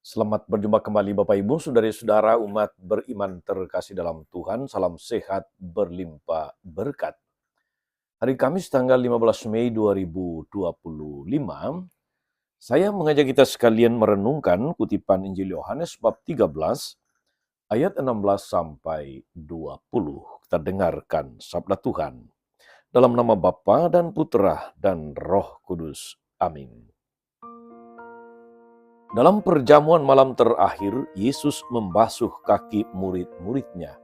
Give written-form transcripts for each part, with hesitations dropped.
Selamat berjumpa kembali Bapak Ibu, saudara-saudara umat beriman terkasih dalam Tuhan. Salam sehat berlimpah berkat. Hari Kamis tanggal 15 Mei 2025, saya mengajak kita sekalian merenungkan kutipan Injil Yohanes bab 13 ayat 16 sampai 20. Kita dengarkan sabda Tuhan. Dalam nama Bapa dan Putra dan Roh Kudus. Amin. Dalam perjamuan malam terakhir, Yesus membasuh kaki murid-muridnya.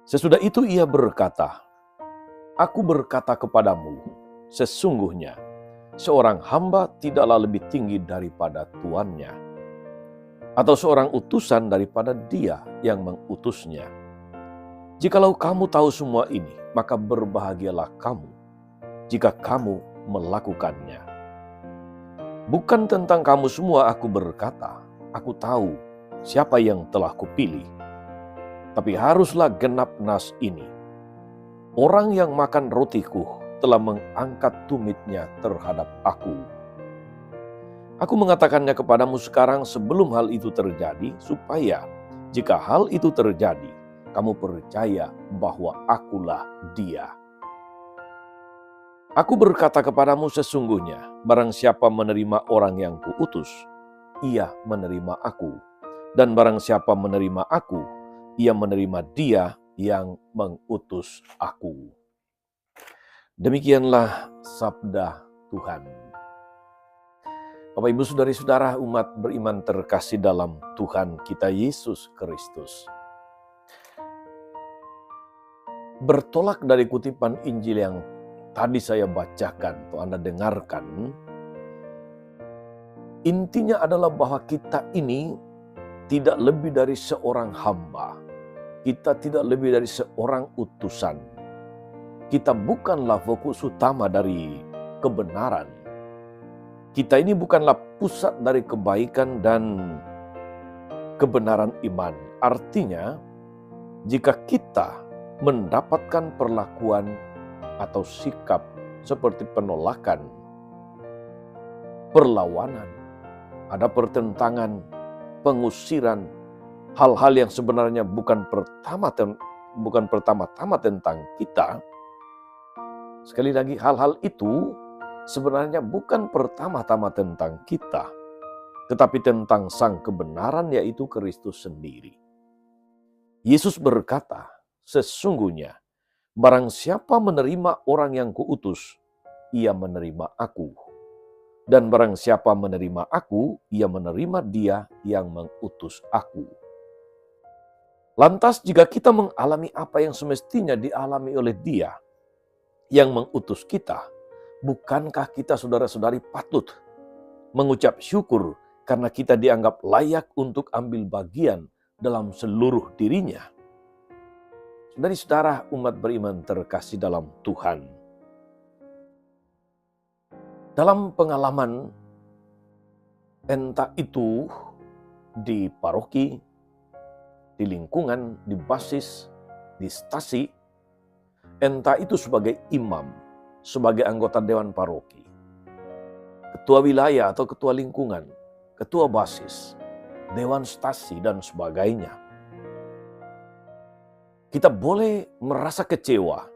Sesudah itu ia berkata, "Aku berkata kepadamu, sesungguhnya seorang hamba tidaklah lebih tinggi daripada tuannya, atau seorang utusan daripada dia yang mengutusnya. Jikalau kamu tahu semua ini, maka berbahagialah kamu jika kamu melakukannya. Bukan tentang kamu semua aku berkata, aku tahu siapa yang telah kupilih. Tapi haruslah genap nas ini. Orang yang makan rotiku telah mengangkat tumitnya terhadap aku. Aku mengatakannya kepadamu sekarang sebelum hal itu terjadi, supaya jika hal itu terjadi, kamu percaya bahwa akulah Dia. Aku berkata kepadamu sesungguhnya, barang siapa menerima orang yang kuutus, ia menerima aku. Dan barang siapa menerima aku, ia menerima dia yang mengutus aku." Demikianlah sabda Tuhan. Bapak Ibu saudari-saudara umat beriman terkasih dalam Tuhan kita Yesus Kristus. Bertolak dari kutipan Injil yang tadi saya bacakan atau Anda dengarkan, intinya adalah bahwa kita ini tidak lebih dari seorang hamba. Kita tidak lebih dari seorang utusan. Kita bukanlah fokus utama dari kebenaran. Kita ini bukanlah pusat dari kebaikan dan kebenaran iman. Artinya, jika kita mendapatkan perlakuan atau sikap seperti penolakan, perlawanan, ada pertentangan, pengusiran, hal-hal yang sebenarnya bukan pertama-tama tentang kita. Sekali lagi, hal-hal itu sebenarnya bukan pertama-tama tentang kita, tetapi tentang sang kebenaran, yaitu Kristus sendiri. Yesus berkata, sesungguhnya barang siapa menerima orang yang kuutus, ia menerima aku. Dan barang siapa menerima aku, ia menerima dia yang mengutus aku. Lantas jika kita mengalami apa yang semestinya dialami oleh dia yang mengutus kita, bukankah kita saudara-saudari patut mengucap syukur karena kita dianggap layak untuk ambil bagian dalam seluruh dirinya? Saudari-saudara umat beriman terkasih dalam Tuhan. Dalam pengalaman, entah itu di paroki, di lingkungan, di basis, di stasi, entah itu sebagai imam, sebagai anggota dewan paroki, ketua wilayah atau ketua lingkungan, ketua basis, dewan stasi, dan sebagainya. Kita boleh merasa kecewa.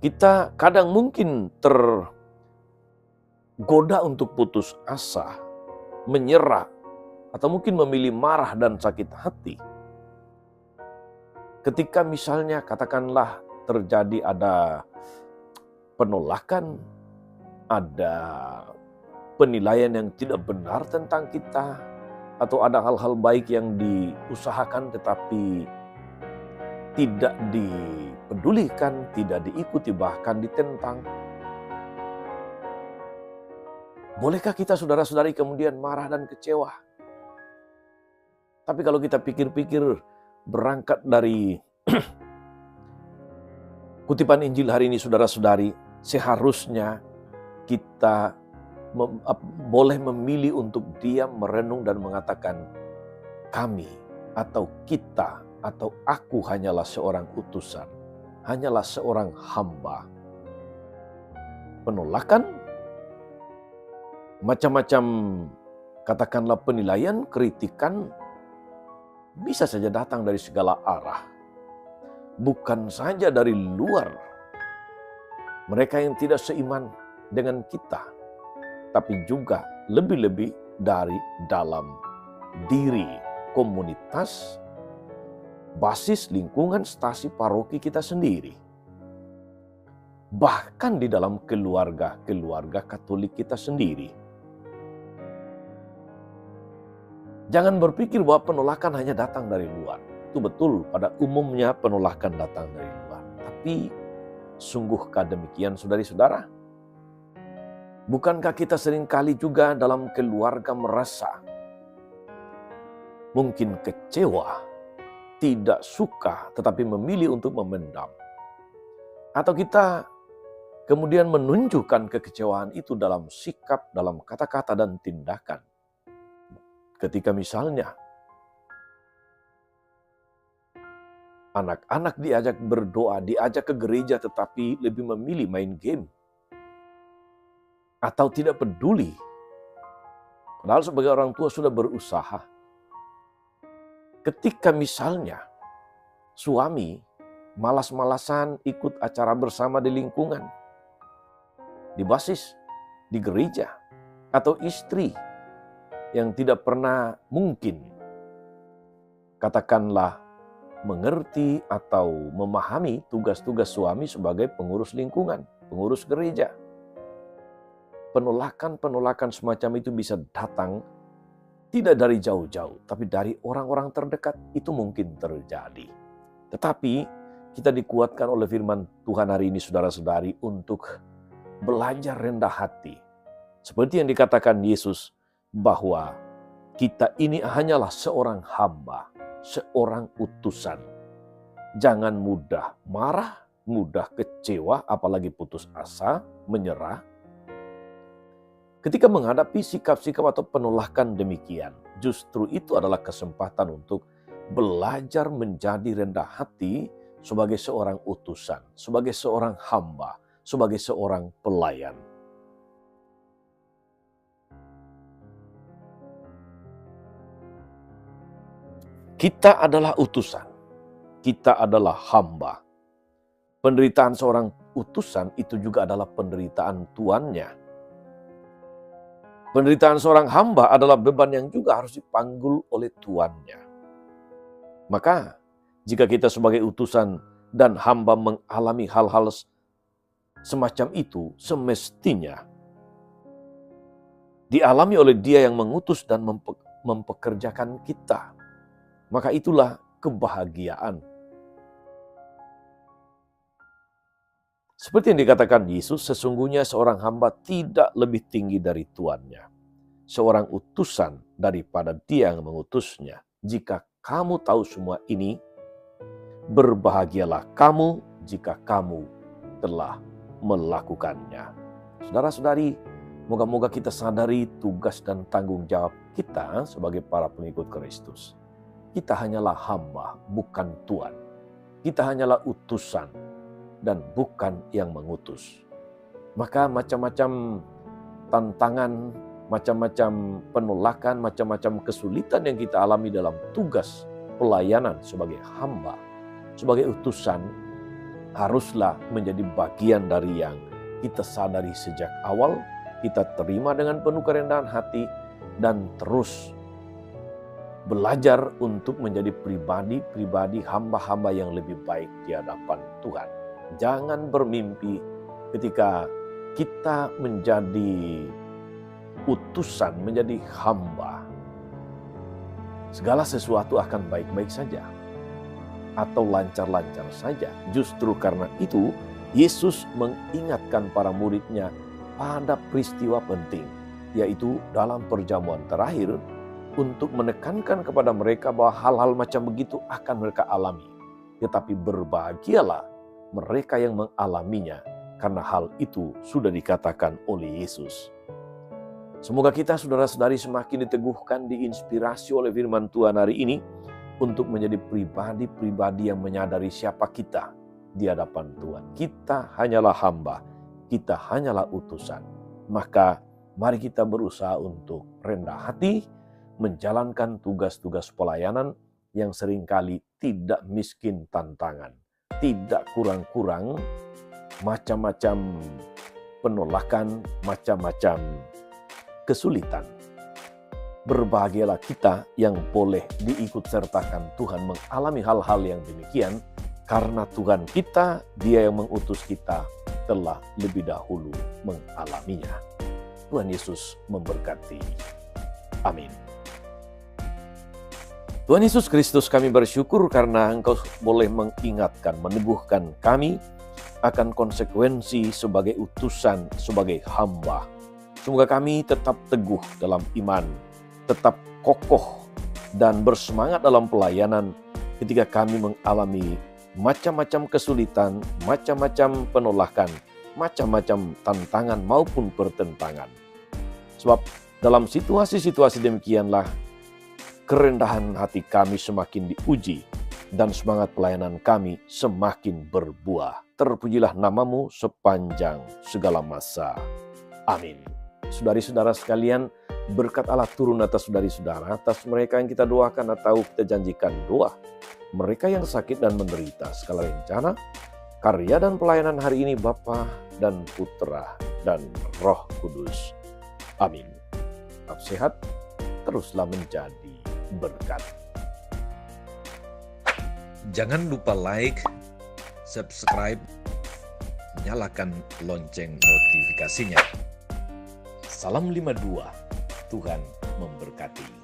Kita kadang mungkin tergoda untuk putus asa, menyerah, atau mungkin memilih marah dan sakit hati. Ketika misalnya katakanlah terjadi ada penolakan, ada penilaian yang tidak benar tentang kita, atau ada hal-hal baik yang diusahakan tetapi tidak dipedulikan, tidak diikuti, bahkan ditentang. Bolehkah kita saudara-saudari kemudian marah dan kecewa? Tapi kalau kita pikir-pikir, berangkat dari kutipan Injil hari ini saudara-saudari, seharusnya kita boleh memilih untuk diam, merenung, dan mengatakan, kami atau kita atau aku hanyalah seorang utusan, hanyalah seorang hamba. Penolakan, macam-macam katakanlah penilaian, kritikan bisa saja datang dari segala arah. Bukan saja dari luar, mereka yang tidak seiman dengan kita, tapi juga lebih-lebih dari dalam diri komunitas, basis lingkungan stasi paroki kita sendiri. Bahkan di dalam keluarga Katolik kita sendiri. Jangan berpikir bahwa penolakan hanya datang dari luar. Itu betul, pada umumnya penolakan datang dari luar. Tapi sungguhkah demikian, saudari-saudara? Bukankah kita seringkali juga dalam keluarga merasa mungkin kecewa, tidak suka, tetapi memilih untuk memendam? Atau kita kemudian menunjukkan kekecewaan itu dalam sikap, dalam kata-kata dan tindakan? Ketika misalnya anak-anak diajak berdoa, diajak ke gereja tetapi lebih memilih main game. Atau tidak peduli. Padahal sebagai orang tua sudah berusaha. Ketika misalnya suami malas-malasan ikut acara bersama di lingkungan, di basis, di gereja, atau istri yang tidak pernah mungkin, katakanlah, mengerti atau memahami tugas-tugas suami sebagai pengurus lingkungan, pengurus gereja. Penolakan-penolakan semacam itu bisa datang tidak dari jauh-jauh, tapi dari orang-orang terdekat. Itu mungkin terjadi. Tetapi kita dikuatkan oleh firman Tuhan hari ini, saudara-saudari, untuk belajar rendah hati. Seperti yang dikatakan Yesus, bahwa kita ini hanyalah seorang hamba, seorang utusan. Jangan mudah marah, mudah kecewa, apalagi putus asa, menyerah. Ketika menghadapi sikap-sikap atau penolakan demikian, justru itu adalah kesempatan untuk belajar menjadi rendah hati sebagai seorang utusan, sebagai seorang hamba, sebagai seorang pelayan. Kita adalah utusan, kita adalah hamba. Penderitaan seorang utusan itu juga adalah penderitaan tuannya. Penderitaan seorang hamba adalah beban yang juga harus dipanggul oleh tuannya. Maka, jika kita sebagai utusan dan hamba mengalami hal-hal semacam itu, semestinya dialami oleh Dia yang mengutus dan mempekerjakan kita. Maka itulah kebahagiaan. Seperti yang dikatakan Yesus, sesungguhnya seorang hamba tidak lebih tinggi dari tuannya. Seorang utusan daripada Dia yang mengutusnya. Jika kamu tahu semua ini, berbahagialah kamu jika kamu telah melakukannya. Saudara-saudari, moga-moga kita sadari tugas dan tanggung jawab kita sebagai para pengikut Kristus. Kita hanyalah hamba, bukan tuan. Kita hanyalah utusan dan bukan yang mengutus. Maka macam-macam tantangan, macam-macam penolakan, macam-macam kesulitan yang kita alami dalam tugas pelayanan sebagai hamba, sebagai utusan, haruslah menjadi bagian dari yang kita sadari sejak awal, kita terima dengan penuh kerendahan hati, dan terus belajar untuk menjadi pribadi-pribadi hamba-hamba yang lebih baik di hadapan Tuhan. Jangan bermimpi ketika kita menjadi utusan, menjadi hamba, segala sesuatu akan baik-baik saja atau lancar-lancar saja. Justru karena itu, Yesus mengingatkan para murid-Nya pada peristiwa penting, yaitu dalam perjamuan terakhir, untuk menekankan kepada mereka bahwa hal-hal macam begitu akan mereka alami. Tetapi berbahagialah mereka yang mengalaminya, karena hal itu sudah dikatakan oleh Yesus. Semoga kita, saudara-saudari, semakin diteguhkan, diinspirasi oleh firman Tuhan hari ini, untuk menjadi pribadi-pribadi yang menyadari siapa kita di hadapan Tuhan. Kita hanyalah hamba, kita hanyalah utusan. Maka Mari kita berusaha untuk rendah hati, menjalankan tugas-tugas pelayanan yang seringkali tidak miskin tantangan, tidak kurang-kurang macam-macam penolakan, macam-macam kesulitan. Berbahagialah kita yang boleh diikut sertakan Tuhan mengalami hal-hal yang demikian, karena Tuhan kita, Dia yang mengutus kita, telah lebih dahulu mengalaminya. Tuhan Yesus memberkati. Amin. Tuhan Yesus Kristus, kami bersyukur karena Engkau boleh mengingatkan, meneguhkan kami akan konsekuensi sebagai utusan, sebagai hamba. Semoga kami tetap teguh dalam iman, tetap kokoh dan bersemangat dalam pelayanan ketika kami mengalami macam-macam kesulitan, macam-macam penolakan, macam-macam tantangan maupun pertentangan. Sebab dalam situasi-situasi demikianlah kerendahan hati kami semakin diuji dan semangat pelayanan kami semakin berbuah. Terpujilah nama-Mu sepanjang segala masa. Amin. Saudari-saudara sekalian, berkat Allah turun atas saudari-saudara, atas mereka yang kita doakan atau kita janjikan doa. Mereka yang sakit dan menderita segala rencana, karya dan pelayanan hari ini Bapa dan Putra dan Roh Kudus. Amin. Tetap sehat, teruslah menjadi berkat. Jangan lupa like, subscribe, nyalakan lonceng notifikasinya. Salam 52, Tuhan memberkati.